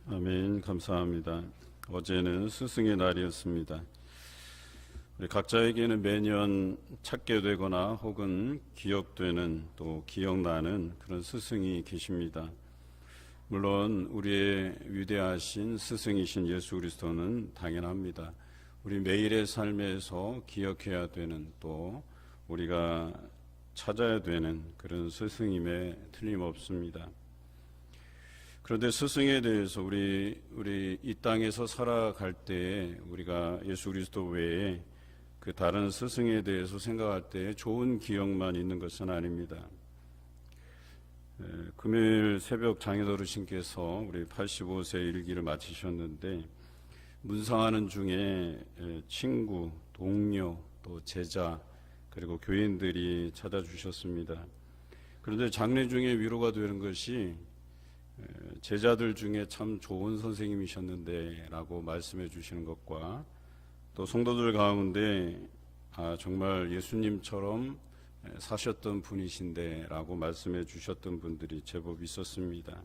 아멘. 감사합니다. 어제는 스승의 날이었습니다. 우리 각자에게는 매년 찾게 되거나 혹은 기억되는 또 기억나는 그런 스승이 계십니다. 물론 우리의 위대하신 스승이신 예수 그리스도는 당연합니다. 우리 매일의 삶에서 기억해야 되는 또 우리가 찾아야 되는 그런 스승임에 틀림없습니다. 그런데 스승에 대해서 우리 이 땅에서 살아갈 때에 우리가 예수 그리스도 외에 그 다른 스승에 대해서 생각할 때 좋은 기억만 있는 것은 아닙니다. 금요일 새벽 장인어르신께서 우리 85세 일기를 마치셨는데 문상하는 중에 친구, 동료, 또 제자 그리고 교인들이 찾아주셨습니다. 그런데 장례 중에 위로가 되는 것이 제자들 중에 참 좋은 선생님이셨는데 라고 말씀해 주시는 것과 또 성도들 가운데 정말 예수님처럼 사셨던 분이신데 라고 말씀해 주셨던 분들이 제법 있었습니다.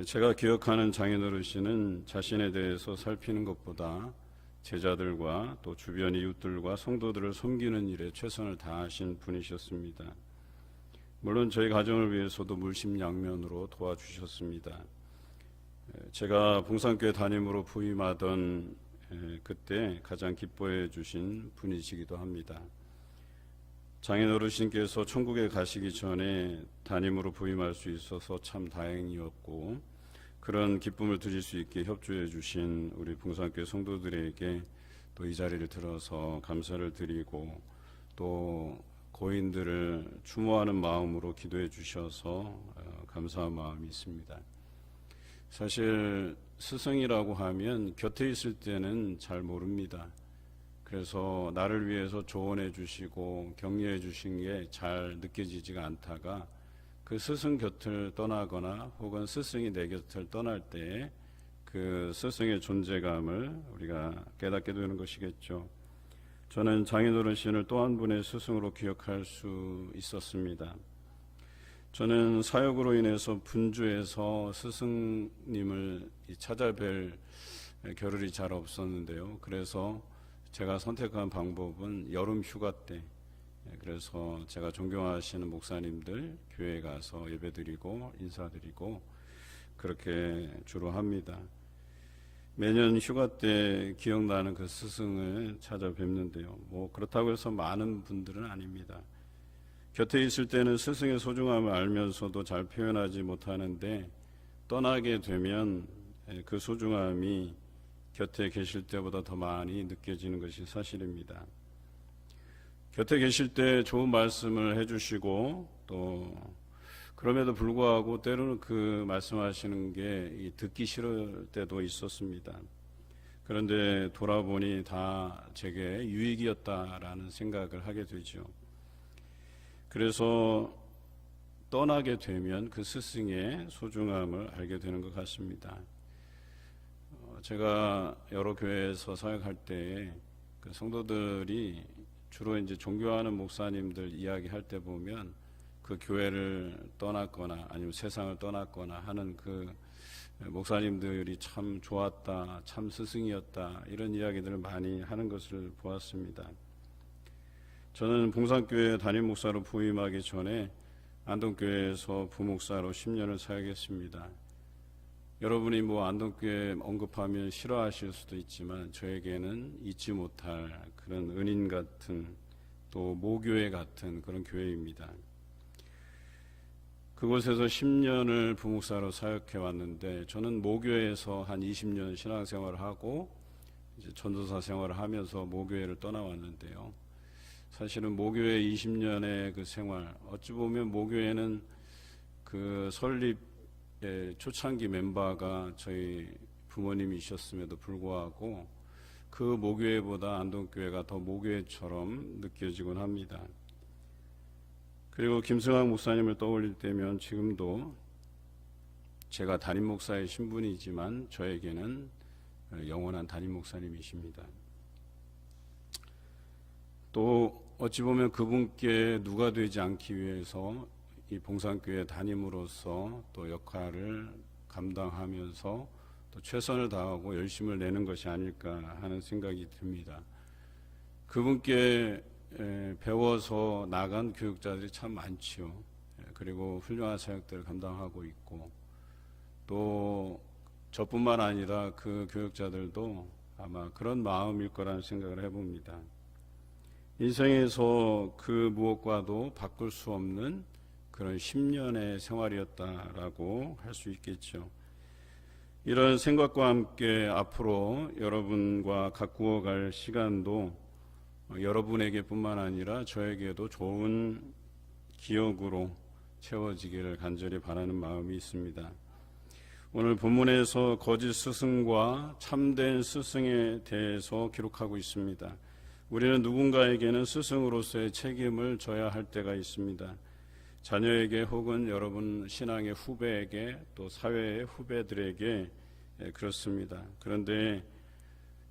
제가 기억하는 장인어르신은 자신에 대해서 살피는 것보다 제자들과 또 주변 이웃들과 성도들을 섬기는 일에 최선을 다하신 분이셨습니다. 물론 저희 가정을 위해서도 물심양면으로 도와주셨습니다. 제가 봉산교회 담임으로 부임하던 그때 가장 기뻐해 주신 분이시기도 합니다. 장인어르신께서 천국에 가시기 전에 담임으로 부임할 수 있어서 참 다행이었고 그런 기쁨을 드릴 수 있게 협조해 주신 우리 봉산교회 성도들에게 또 이 자리를 들어서 감사를 드리고 또 고인들을 추모하는 마음으로 기도해 주셔서 감사한 마음이 있습니다. 사실 스승이라고 하면 곁에 있을 때는 잘 모릅니다. 그래서 나를 위해서 조언해 주시고 격려해 주신 게 잘 느껴지지가 않다가 그 스승 곁을 떠나거나 혹은 스승이 내 곁을 떠날 때 그 스승의 존재감을 우리가 깨닫게 되는 것이겠죠. 저는 장인어르신을 또 한 분의 스승으로 기억할 수 있었습니다. 저는 사역으로 인해서 분주해서 스승님을 찾아뵐 겨를이 잘 없었는데요. 그래서 제가 선택한 방법은 여름 휴가 때, 그래서 제가 존경하시는 목사님들 교회에 가서 예배드리고 인사드리고 그렇게 주로 합니다. 매년 휴가 때 기억나는 그 스승을 찾아뵙는데요. 그렇다고 해서 많은 분들은 아닙니다. 곁에 있을 때는 스승의 소중함을 알면서도 잘 표현하지 못하는데 떠나게 되면 그 소중함이 곁에 계실 때보다 더 많이 느껴지는 것이 사실입니다. 곁에 계실 때 좋은 말씀을 해주시고 또 그럼에도 불구하고 때로는 그 말씀하시는 게 듣기 싫을 때도 있었습니다. 그런데 돌아보니 다 제게 유익이었다라는 생각을 하게 되죠. 그래서 떠나게 되면 그 스승의 소중함을 알게 되는 것 같습니다. 제가 여러 교회에서 사역할 때 그 성도들이 주로 이제 종교하는 목사님들 이야기할 때 보면 그 교회를 떠났거나 아니면 세상을 떠났거나 하는 그 목사님들이 참 좋았다, 참 스승이었다 이런 이야기들을 많이 하는 것을 보았습니다. 저는 봉산교회 담임 목사로 부임하기 전에 안동교회에서 부목사로 10년을 사역했습니다. 여러분이 안동교회 언급하면 싫어하실 수도 있지만 저에게는 잊지 못할 그런 은인 같은 또 모교회 같은 그런 교회입니다. 그곳에서 10년을 부목사로 사역해 왔는데 저는 모교회에서 한 20년 신앙생활을 하고 이제 전도사 생활을 하면서 모교회를 떠나왔는데요. 사실은 모교회 20년의 그 생활, 어찌 보면 모교회는 그 설립의 초창기 멤버가 저희 부모님이셨음에도 불구하고 그 모교회보다 안동교회가 더 모교회처럼 느껴지곤 합니다. 그리고 김승학 목사님을 떠올릴 때면 지금도 제가 담임 목사의 신분이지만 저에게는 영원한 담임 목사님이십니다. 또 어찌 보면 그분께 누가 되지 않기 위해서 이 봉산교회 담임으로서 또 역할을 감당하면서 또 최선을 다하고 열심을 내는 것이 아닐까 하는 생각이 듭니다. 그분께 배워서 나간 교육자들이 참 많지요. 그리고 훌륭한 사역들을 감당하고 있고, 또 저뿐만 아니라 그 교육자들도 아마 그런 마음일 거라는 생각을 해봅니다. 인생에서 그 무엇과도 바꿀 수 없는 그런 10년의 생활이었다라고 할 수 있겠죠. 이런 생각과 함께 앞으로 여러분과 가꾸어갈 시간도 여러분에게 뿐만 아니라 저에게도 좋은 기억으로 채워지기를 간절히 바라는 마음이 있습니다. 오늘 본문에서 거짓 스승과 참된 스승에 대해서 기록하고 있습니다. 우리는 누군가에게는 스승으로서의 책임을 져야 할 때가 있습니다. 자녀에게 혹은 여러분 신앙의 후배에게 또 사회의 후배들에게 그렇습니다. 그런데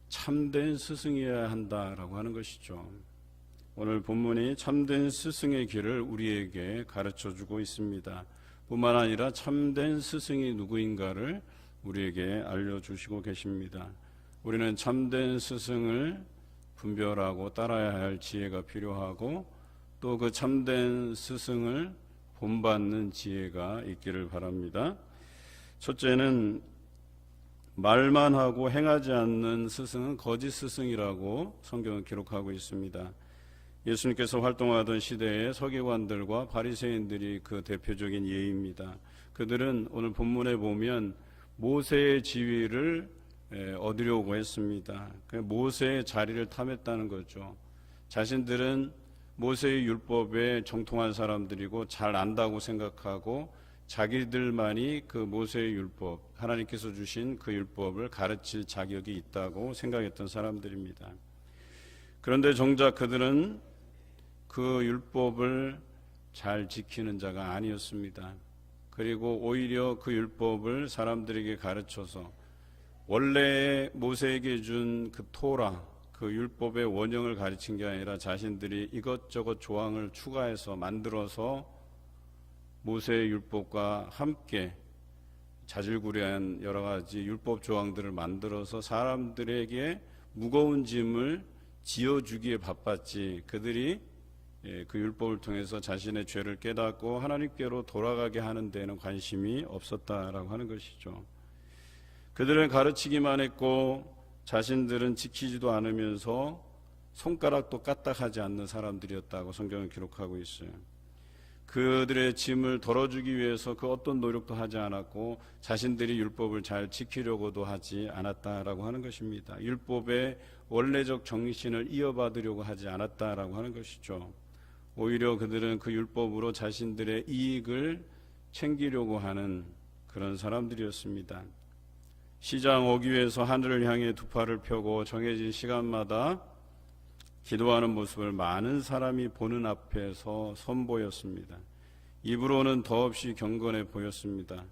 참된 스승이어야 한다라고 하는 것이죠. 오늘 본문이 참된 스승의 길을 우리에게 가르쳐주고 있습니다. 뿐만 아니라 참된 스승이 누구인가를 우리에게 알려주시고 계십니다. 우리는 참된 스승을 분별하고 따라야 할 지혜가 필요하고 또 그 참된 스승을 본받는 지혜가 있기를 바랍니다. 첫째는 말만 하고 행하지 않는 스승은 거짓 스승이라고 성경은 기록하고 있습니다. 예수님께서 활동하던 시대의 서기관들과 바리새인들이 그 대표적인 예입니다. 그들은 오늘 본문에 보면 모세의 지위를 얻으려고 했습니다. 모세의 자리를 탐했다는 거죠. 자신들은 모세의 율법에 정통한 사람들이고 잘 안다고 생각하고 자기들만이 그 모세의 율법, 하나님께서 주신 그 율법을 가르칠 자격이 있다고 생각했던 사람들입니다. 그런데 정작 그들은 그 율법을 잘 지키는 자가 아니었습니다. 그리고 오히려 그 율법을 사람들에게 가르쳐서 원래 모세에게 준 그 토라, 그 율법의 원형을 가르친 게 아니라 자신들이 이것저것 조항을 추가해서 만들어서 모세의 율법과 함께 자질구레한 여러 가지 율법 조항들을 만들어서 사람들에게 무거운 짐을 지어주기에 바빴지, 그들이 그 율법을 통해서 자신의 죄를 깨닫고 하나님께로 돌아가게 하는 데는 관심이 없었다라고 하는 것이죠. 그들은 가르치기만 했고 자신들은 지키지도 않으면서 손가락도 까딱하지 않는 사람들이었다고 성경은 기록하고 있어요. 그들의 짐을 덜어주기 위해서 그 어떤 노력도 하지 않았고 자신들이 율법을 잘 지키려고도 하지 않았다라고 하는 것입니다. 율법의 원래적 정신을 이어받으려고 하지 않았다라고 하는 것이죠. 오히려 그들은 그 율법으로 자신들의 이익을 챙기려고 하는 그런 사람들이었습니다. 시장 어귀에서 하늘을 향해 두 팔을 펴고 정해진 시간마다 기도하는 모습을 많은 사람이 보는 앞에서 선보였습니다. 입으로는 더없이 경건해 보였습니다.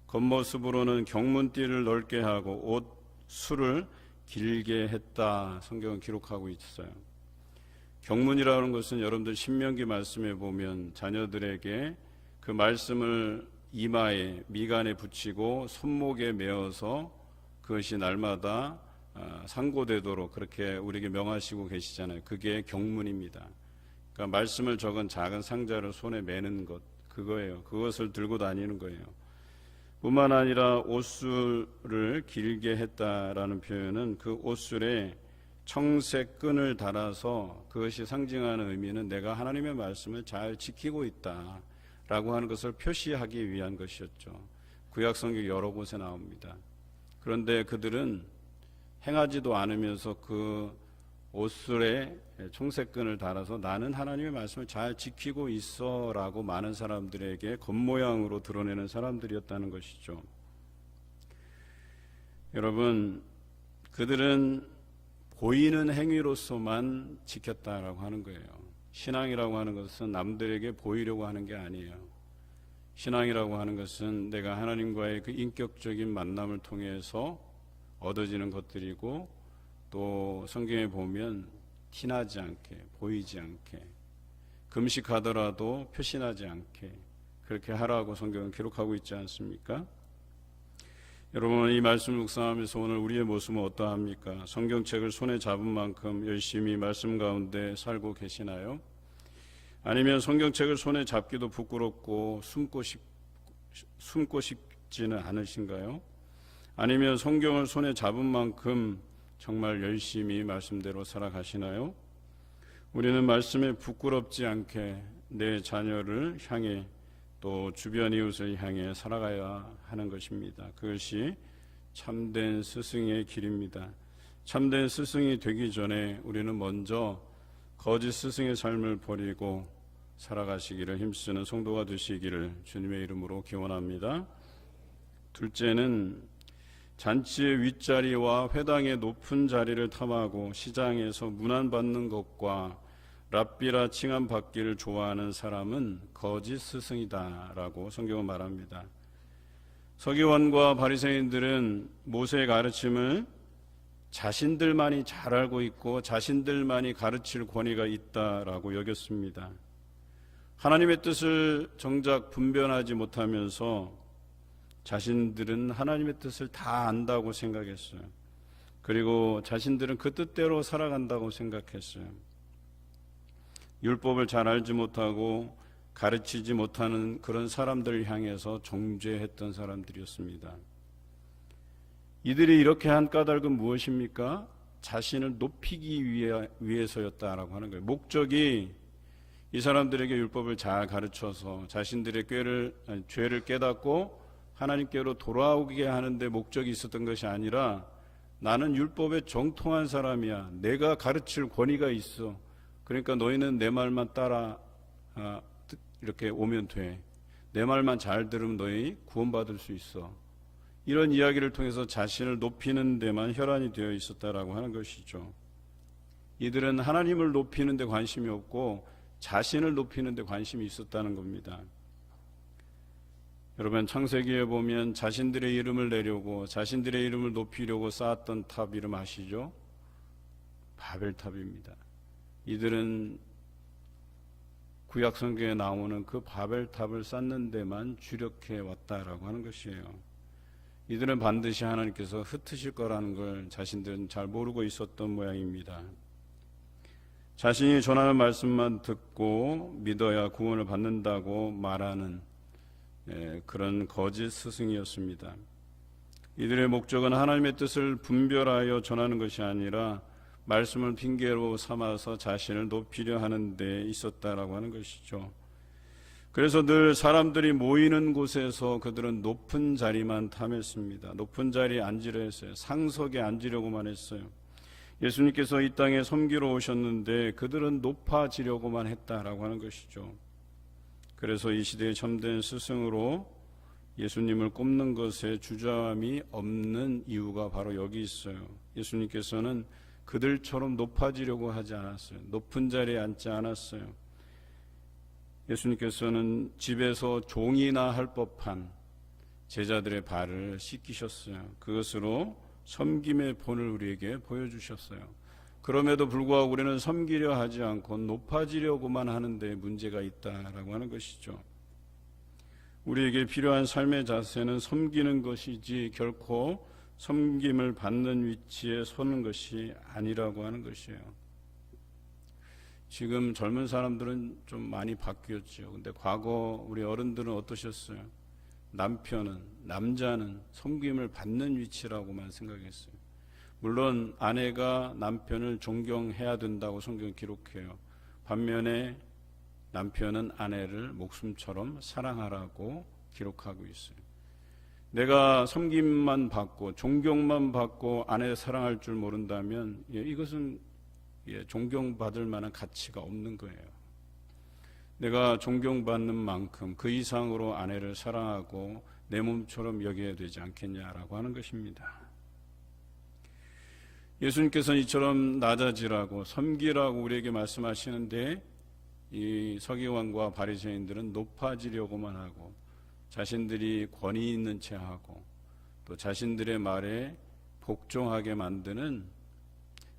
겉모습으로는 경문띠를 넓게 하고 옷 수를 길게 했다. 성경은 기록하고 있어요. 경문이라는 것은 여러분들 신명기 말씀에 보면 자녀들에게 그 말씀을 이마에 미간에 붙이고 손목에 메어서 그것이 날마다 상고되도록 그렇게 우리에게 명하시고 계시잖아요. 그게 경문입니다. 그러니까 말씀을 적은 작은 상자를 손에 매는 것, 그거예요. 그것을 들고 다니는 거예요. 뿐만 아니라 옷술을 길게 했다라는 표현은 그 옷술에 청색 끈을 달아서 그것이 상징하는 의미는 내가 하나님의 말씀을 잘 지키고 있다 라고 하는 것을 표시하기 위한 것이었죠. 구약 성경 여러 곳에 나옵니다. 그런데 그들은 행하지도 않으면서 그 옷술에 청색끈을 달아서 나는 하나님의 말씀을 잘 지키고 있어 라고 많은 사람들에게 겉모양으로 드러내는 사람들이었다는 것이죠. 여러분, 그들은 보이는 행위로서만 지켰다라고 하는 거예요. 신앙이라고 하는 것은 남들에게 보이려고 하는 게 아니에요. 신앙이라고 하는 것은 내가 하나님과의 그 인격적인 만남을 통해서 얻어지는 것들이고 또 성경에 보면 티나지 않게, 보이지 않게, 금식하더라도 표신하지 않게 그렇게 하라고 성경은 기록하고 있지 않습니까? 여러분, 이 말씀을 묵상하면서 오늘 우리의 모습은 어떠합니까? 성경책을 손에 잡은 만큼 열심히 말씀 가운데 살고 계시나요? 아니면 성경책을 손에 잡기도 부끄럽고 숨고 싶지는 않으신가요? 아니면 성경을 손에 잡은 만큼 정말 열심히 말씀대로 살아가시나요? 우리는 말씀에 부끄럽지 않게 내 자녀를 향해 또 주변 이웃을 향해 살아가야 하는 것입니다. 그것이 참된 스승의 길입니다. 참된 스승이 되기 전에 우리는 먼저 거짓 스승의 삶을 버리고 살아가시기를 힘쓰는 성도가 되시기를 주님의 이름으로 기원합니다. 둘째는 잔치의 윗자리와 회당의 높은 자리를 탐하고 시장에서 문안받는 것과 랍비라 칭함 받기를 좋아하는 사람은 거짓 스승이다 라고 성경은 말합니다. 서기관과 바리새인들은 모세의 가르침을 자신들만이 잘 알고 있고 자신들만이 가르칠 권위가 있다라고 여겼습니다. 하나님의 뜻을 정작 분별하지 못하면서 자신들은 하나님의 뜻을 다 안다고 생각했어요. 그리고 자신들은 그 뜻대로 살아간다고 생각했어요. 율법을 잘 알지 못하고 가르치지 못하는 그런 사람들을 향해서 정죄했던 사람들이었습니다. 이들이 이렇게 한 까닭은 무엇입니까? 자신을 높이기 위해서였다라고 하는 거예요. 목적이 이 사람들에게 율법을 잘 가르쳐서 자신들의 죄를 깨닫고 하나님께로 돌아오게 하는데 목적이 있었던 것이 아니라 나는 율법에 정통한 사람이야. 내가 가르칠 권위가 있어. 그러니까 너희는 내 말만 따라 이렇게 오면 돼. 내 말만 잘 들으면 너희 구원받을 수 있어. 이런 이야기를 통해서 자신을 높이는 데만 혈안이 되어 있었다라고 하는 것이죠. 이들은 하나님을 높이는 데 관심이 없고 자신을 높이는 데 관심이 있었다는 겁니다. 여러분, 창세기에 보면 자신들의 이름을 내려고 자신들의 이름을 높이려고 쌓았던 탑 이름 아시죠? 바벨탑입니다. 이들은 구약 성경에 나오는 그 바벨탑을 쌓는 데만 주력해 왔다라고 하는 것이에요. 이들은 반드시 하나님께서 흩으실 거라는 걸 자신들은 잘 모르고 있었던 모양입니다. 자신이 전하는 말씀만 듣고 믿어야 구원을 받는다고 말하는 그런 거짓 스승이었습니다. 이들의 목적은 하나님의 뜻을 분별하여 전하는 것이 아니라 말씀을 핑계로 삼아서 자신을 높이려 하는 데 있었다라고 하는 것이죠. 그래서 늘 사람들이 모이는 곳에서 그들은 높은 자리만 탐했습니다. 높은 자리에 앉으려 했어요. 상석에 앉으려고만 했어요. 예수님께서 이 땅에 섬기러 오셨는데 그들은 높아지려고만 했다라고 하는 것이죠. 그래서 이 시대의 참된 스승으로 예수님을 꼽는 것에 주저함이 없는 이유가 바로 여기 있어요. 예수님께서는 그들처럼 높아지려고 하지 않았어요. 높은 자리에 앉지 않았어요. 예수님께서는 집에서 종이나 할 법한 제자들의 발을 씻기셨어요. 그것으로 섬김의 본을 우리에게 보여주셨어요. 그럼에도 불구하고 우리는 섬기려 하지 않고 높아지려고만 하는데 문제가 있다라고 하는 것이죠. 우리에게 필요한 삶의 자세는 섬기는 것이지 결코 섬김을 받는 위치에 서는 것이 아니라고 하는 것이에요. 지금 젊은 사람들은 좀 많이 바뀌었죠. 근데 과거 우리 어른들은 어떠셨어요? 남자는 섬김을 받는 위치라고만 생각했어요. 물론 아내가 남편을 존경해야 된다고 성경은 기록해요. 반면에 남편은 아내를 목숨처럼 사랑하라고 기록하고 있어요. 내가 섬김만 받고 존경만 받고 아내 사랑할 줄 모른다면 이것은 존경받을 만한 가치가 없는 거예요. 내가 존경받는 만큼 그 이상으로 아내를 사랑하고 내 몸처럼 여겨야 되지 않겠냐라고 하는 것입니다. 예수님께서는 이처럼 낮아지라고 섬기라고 우리에게 말씀하시는데 이 서기관과 바리새인들은 높아지려고만 하고 자신들이 권위 있는 채 하고 또 자신들의 말에 복종하게 만드는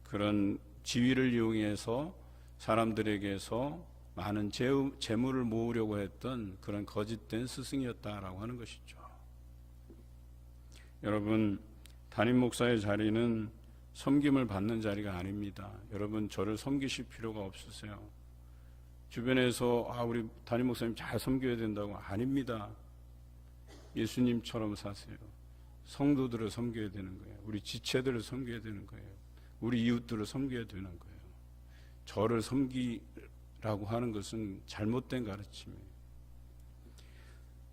그런 지위를 이용해서 사람들에게서 많은 재물을 모으려고 했던 그런 거짓된 스승이었다라고 하는 것이죠. 여러분, 담임 목사의 자리는 섬김을 받는 자리가 아닙니다. 여러분, 저를 섬기실 필요가 없으세요. 주변에서 우리 담임 목사님 잘 섬겨야 된다고. 아닙니다. 예수님처럼 사세요. 성도들을 섬겨야 되는 거예요. 우리 지체들을 섬겨야 되는 거예요. 우리 이웃들을 섬겨야 되는 거예요. 저를 섬기라고 하는 것은 잘못된 가르침이에요.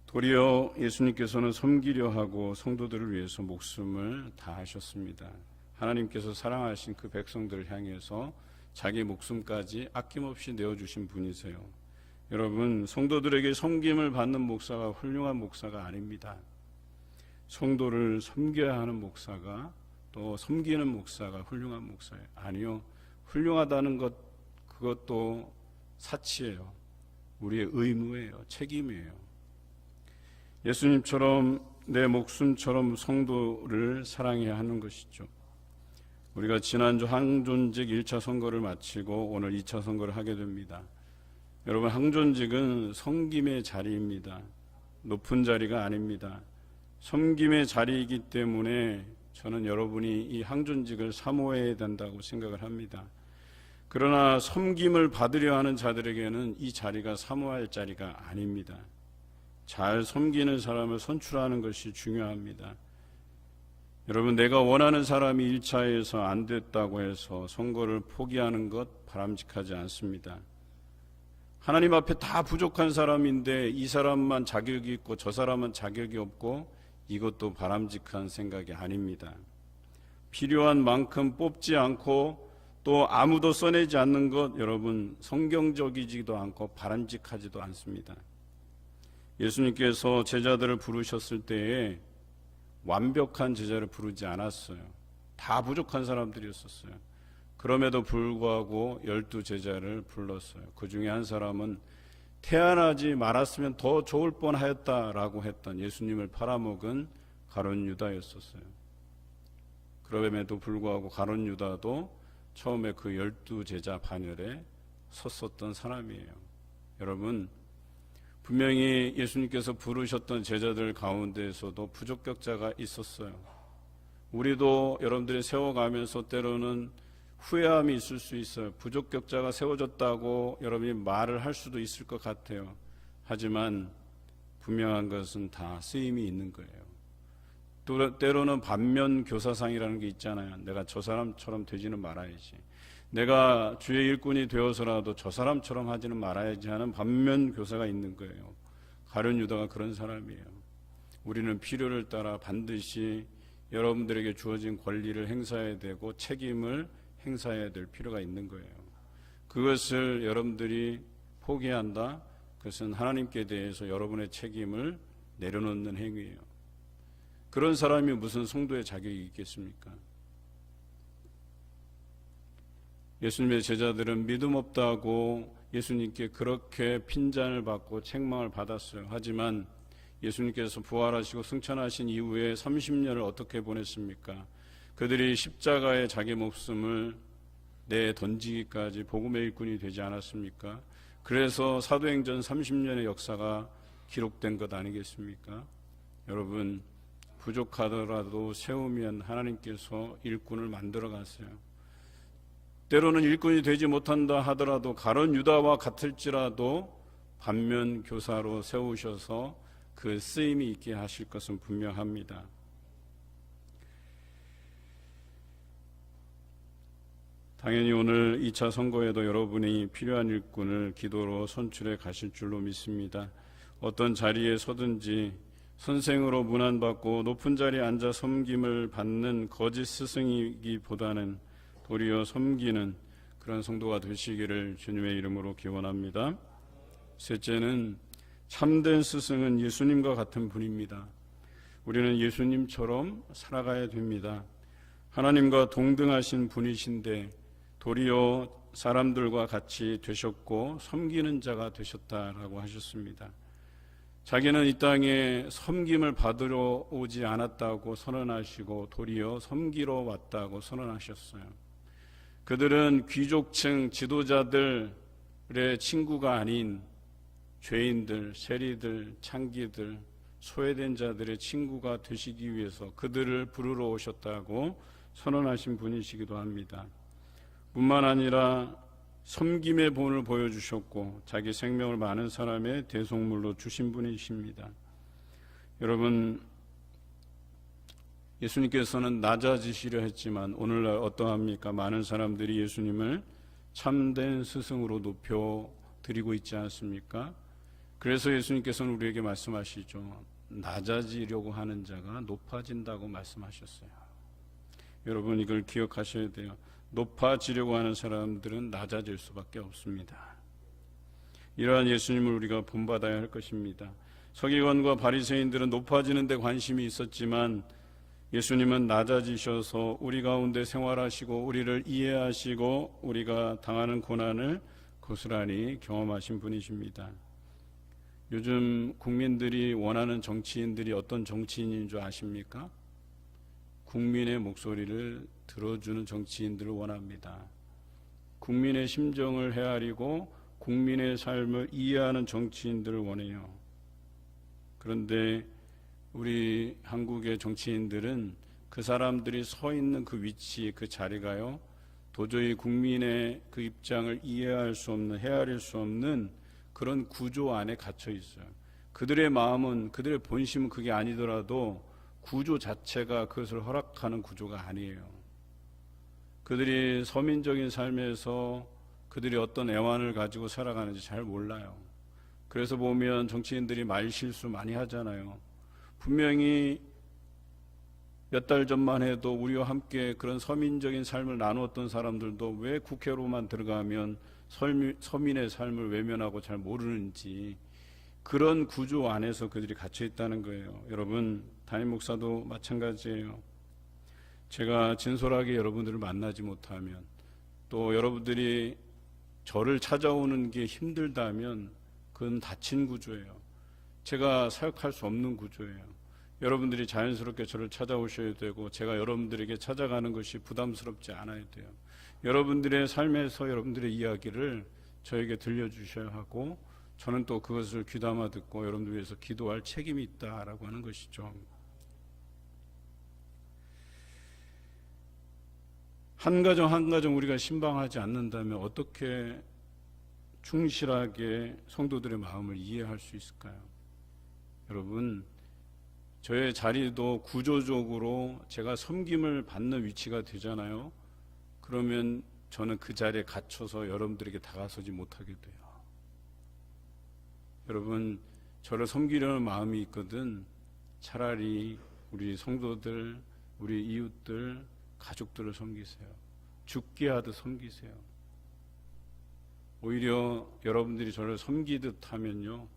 도리어 예수님께서는 섬기려 하고 성도들을 위해서 목숨을 다하셨습니다. 하나님께서 사랑하신 그 백성들을 향해서 자기 목숨까지 아낌없이 내어주신 분이세요. 여러분, 성도들에게 섬김을 받는 목사가 훌륭한 목사가 아닙니다. 성도를 섬겨야 하는 목사가, 또 섬기는 목사가 훌륭한 목사예요. 아니요, 훌륭하다는 것, 그것도 사치예요. 우리의 의무예요. 책임이에요. 예수님처럼 내 목숨처럼 성도를 사랑해야 하는 것이죠. 우리가 지난주 항존직 1차 선거를 마치고 오늘 2차 선거를 하게 됩니다. 여러분, 항존직은 섬김의 자리입니다. 높은 자리가 아닙니다. 섬김의 자리이기 때문에 저는 여러분이 이 항존직을 사모해야 된다고 생각을 합니다. 그러나 섬김을 받으려 하는 자들에게는 이 자리가 사모할 자리가 아닙니다. 잘 섬기는 사람을 선출하는 것이 중요합니다. 여러분, 내가 원하는 사람이 1차에서 안 됐다고 해서 선거를 포기하는 것 바람직하지 않습니다. 하나님 앞에 다 부족한 사람인데 이 사람만 자격이 있고 저 사람은 자격이 없고, 이것도 바람직한 생각이 아닙니다. 필요한 만큼 뽑지 않고 또 아무도 써내지 않는 것, 여러분, 성경적이지도 않고 바람직하지도 않습니다. 예수님께서 제자들을 부르셨을 때에 완벽한 제자를 부르지 않았어요. 다 부족한 사람들이었었어요. 그럼에도 불구하고 12제자를 불렀어요. 그 중에 한 사람은 태어나지 말았으면 더 좋을 뻔하였다라고 했던 예수님을 팔아먹은 가룟 유다였었어요. 그럼에도 불구하고 가룟 유다도 처음에 그 12제자 반열에 섰었던 사람이에요. 여러분, 분명히 예수님께서 부르셨던 제자들 가운데에서도 부적격자가 있었어요. 우리도 여러분들이 세워가면서 때로는 후회함이 있을 수 있어요. 부적격자가 세워졌다고 여러분이 말을 할 수도 있을 것 같아요. 하지만 분명한 것은 다 쓰임이 있는 거예요. 또 때로는 반면 교사상이라는 게 있잖아요. 내가 저 사람처럼 되지는 말아야지. 내가 주의 일꾼이 되어서라도 저 사람처럼 하지는 말아야지 하는 반면 교사가 있는 거예요. 가룟 유다가 그런 사람이에요. 우리는 필요를 따라 반드시 여러분들에게 주어진 권리를 행사해야 되고 책임을 행사해야 될 필요가 있는 거예요. 그것을 여러분들이 포기한다? 그것은 하나님께 대해서 여러분의 책임을 내려놓는 행위예요. 그런 사람이 무슨 성도의 자격이 있겠습니까? 예수님의 제자들은 믿음 없다고 예수님께 그렇게 핀잔을 받고 책망을 받았어요. 하지만 예수님께서 부활하시고 승천하신 이후에 30년을 어떻게 보냈습니까? 그들이 십자가에 자기 목숨을 내던지기까지 복음의 일꾼이 되지 않았습니까? 그래서 사도행전 30년의 역사가 기록된 것 아니겠습니까? 여러분, 부족하더라도 세우면 하나님께서 일꾼을 만들어 가세요. 때로는 일꾼이 되지 못한다 하더라도 가룟 유다와 같을지라도 반면 교사로 세우셔서 그 쓰임이 있게 하실 것은 분명합니다. 당연히 오늘 2차 선거에도 여러분이 필요한 일꾼을 기도로 선출해 가실 줄로 믿습니다. 어떤 자리에 서든지 선생으로 문안받고 높은 자리에 앉아 섬김을 받는 거짓 스승이기보다는 도리어 섬기는 그런 성도가 되시기를 주님의 이름으로 기원합니다. 셋째는 참된 스승은 예수님과 같은 분입니다. 우리는 예수님처럼 살아가야 됩니다. 하나님과 동등하신 분이신데 도리어 사람들과 같이 되셨고 섬기는 자가 되셨다라고 하셨습니다. 자기는 이 땅에 섬김을 받으러 오지 않았다고 선언하시고 도리어 섬기러 왔다고 선언하셨어요. 그들은 귀족층 지도자들의 친구가 아닌 죄인들, 세리들, 창기들, 소외된 자들의 친구가 되시기 위해서 그들을 부르러 오셨다고 선언하신 분이시기도 합니다. 뿐만 아니라 섬김의 본을 보여주셨고 자기 생명을 많은 사람의 대속물로 주신 분이십니다. 여러분, 예수님께서는 낮아지시려 했지만 오늘날 어떠합니까? 많은 사람들이 예수님을 참된 스승으로 높여드리고 있지 않습니까? 그래서 예수님께서는 우리에게 말씀하시죠. 낮아지려고 하는 자가 높아진다고 말씀하셨어요. 여러분, 이걸 기억하셔야 돼요. 높아지려고 하는 사람들은 낮아질 수밖에 없습니다. 이러한 예수님을 우리가 본받아야 할 것입니다. 서기관과 바리새인들은 높아지는 데 관심이 있었지만 예수님은 낮아지셔서 우리 가운데 생활하시고 우리를 이해하시고 우리가 당하는 고난을 고스란히 경험하신 분이십니다. 요즘 국민들이 원하는 정치인들이 어떤 정치인인 줄 아십니까? 국민의 목소리를 들어주는 정치인들을 원합니다. 국민의 심정을 헤아리고 국민의 삶을 이해하는 정치인들을 원해요. 그런데 우리 한국의 정치인들은 그 사람들이 서 있는 그 위치, 그 자리가요, 도저히 국민의 그 입장을 이해할 수 없는, 헤아릴 수 없는 그런 구조 안에 갇혀 있어요. 그들의 마음은, 그들의 본심은 그게 아니더라도 구조 자체가 그것을 허락하는 구조가 아니에요. 그들이 서민적인 삶에서 그들이 어떤 애환을 가지고 살아가는지 잘 몰라요. 그래서 보면 정치인들이 말실수 많이 하잖아요. 분명히 몇 달 전만 해도 우리와 함께 그런 서민적인 삶을 나누었던 사람들도 왜 국회로만 들어가면 서민의 삶을 외면하고 잘 모르는지, 그런 구조 안에서 그들이 갇혀 있다는 거예요. 여러분, 담임 목사도 마찬가지예요. 제가 진솔하게 여러분들을 만나지 못하면, 또 여러분들이 저를 찾아오는 게 힘들다면 그건 닫힌 구조예요. 제가 사역할 수 없는 구조예요. 여러분들이 자연스럽게 저를 찾아오셔야 되고 제가 여러분들에게 찾아가는 것이 부담스럽지 않아야 돼요. 여러분들의 삶에서 여러분들의 이야기를 저에게 들려주셔야 하고 저는 또 그것을 귀담아 듣고 여러분들 위해서 기도할 책임이 있다라고 하는 것이죠. 한 가정 한 가정 우리가 신방하지 않는다면 어떻게 충실하게 성도들의 마음을 이해할 수 있을까요? 여러분, 저의 자리도 구조적으로 제가 섬김을 받는 위치가 되잖아요. 그러면 저는 그 자리에 갇혀서 여러분들에게 다가서지 못하게 돼요. 여러분, 저를 섬기려는 마음이 있거든 차라리 우리 성도들, 우리 이웃들, 가족들을 섬기세요. 죽게 하듯 섬기세요. 오히려 여러분들이 저를 섬기듯 하면요,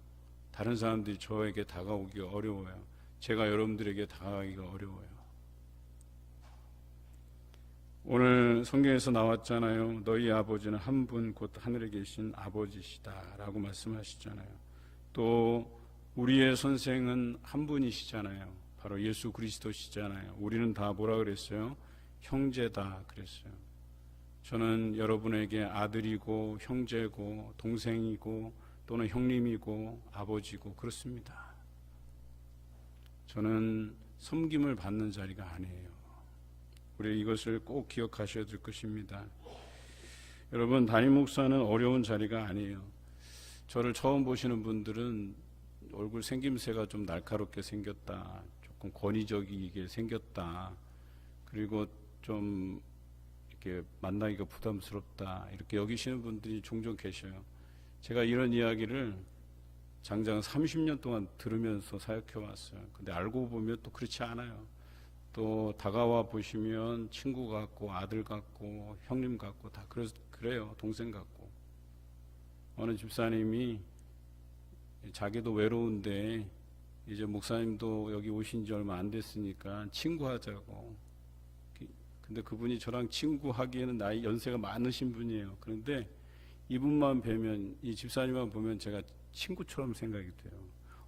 다른 사람들이 저에게 다가오기가 어려워요. 제가 여러분들에게 다가가기가 어려워요. 오늘 성경에서 나왔잖아요. 너희 아버지는 한 분 곧 하늘에 계신 아버지시다 라고 말씀하시잖아요. 또 우리의 선생은 한 분이시잖아요. 바로 예수 그리스도시잖아요. 우리는 다 뭐라 그랬어요? 형제다 그랬어요. 저는 여러분에게 아들이고 형제고 동생이고 또는 형님이고 아버지고 그렇습니다. 저는 섬김을 받는 자리가 아니에요. 우리 이것을 꼭 기억하셔야 될 것입니다. 여러분, 담임 목사는 어려운 자리가 아니에요. 저를 처음 보시는 분들은 얼굴 생김새가 좀 날카롭게 생겼다, 조금 권위적이게 생겼다, 그리고 좀 이렇게 만나기가 부담스럽다, 이렇게 여기시는 분들이 종종 계셔요. 제가 이런 이야기를 장장 30년 동안 들으면서 사역해 왔어요. 근데 알고 보면 또 그렇지 않아요. 또 다가와 보시면 친구 같고 아들 같고 형님 같고 다 그래요. 동생 같고. 어느 집사님이 자기도 외로운데 이제 목사님도 여기 오신 지 얼마 안 됐으니까 친구하자고. 근데 그분이 저랑 친구하기에는 연세가 많으신 분이에요. 그런데 이분만 뵈면, 이 집사님만 보면 제가 친구처럼 생각이 돼요.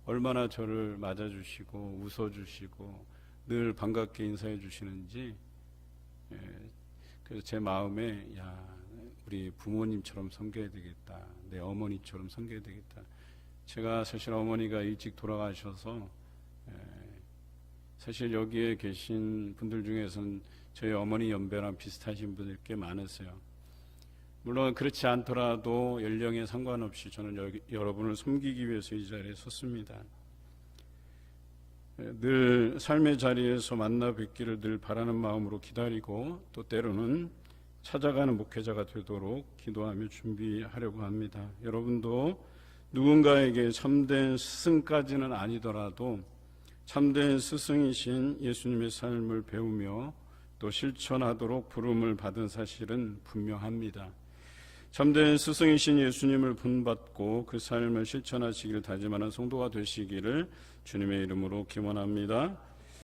얼마나 저를 맞아주시고 웃어주시고 늘 반갑게 인사해 주시는지. 그래서 제 마음에, 야, 우리 부모님처럼 섬겨야 되겠다, 내 어머니처럼 섬겨야 되겠다. 제가 사실 어머니가 일찍 돌아가셔서 사실 여기에 계신 분들 중에서는 저희 어머니 연배랑 비슷하신 분들 꽤 많으세요. 물론 그렇지 않더라도 연령에 상관없이 저는 여러분을 섬기기 위해서 이 자리에 섰습니다. 늘 삶의 자리에서 만나 뵙기를 늘 바라는 마음으로 기다리고 또 때로는 찾아가는 목회자가 되도록 기도하며 준비하려고 합니다. 여러분도 누군가에게 참된 스승까지는 아니더라도 참된 스승이신 예수님의 삶을 배우며 또 실천하도록 부름을 받은 사실은 분명합니다. 참된 스승이신 예수님을 본받고 그 삶을 실천하시기를 다짐하는 성도가 되시기를 주님의 이름으로 기원합니다.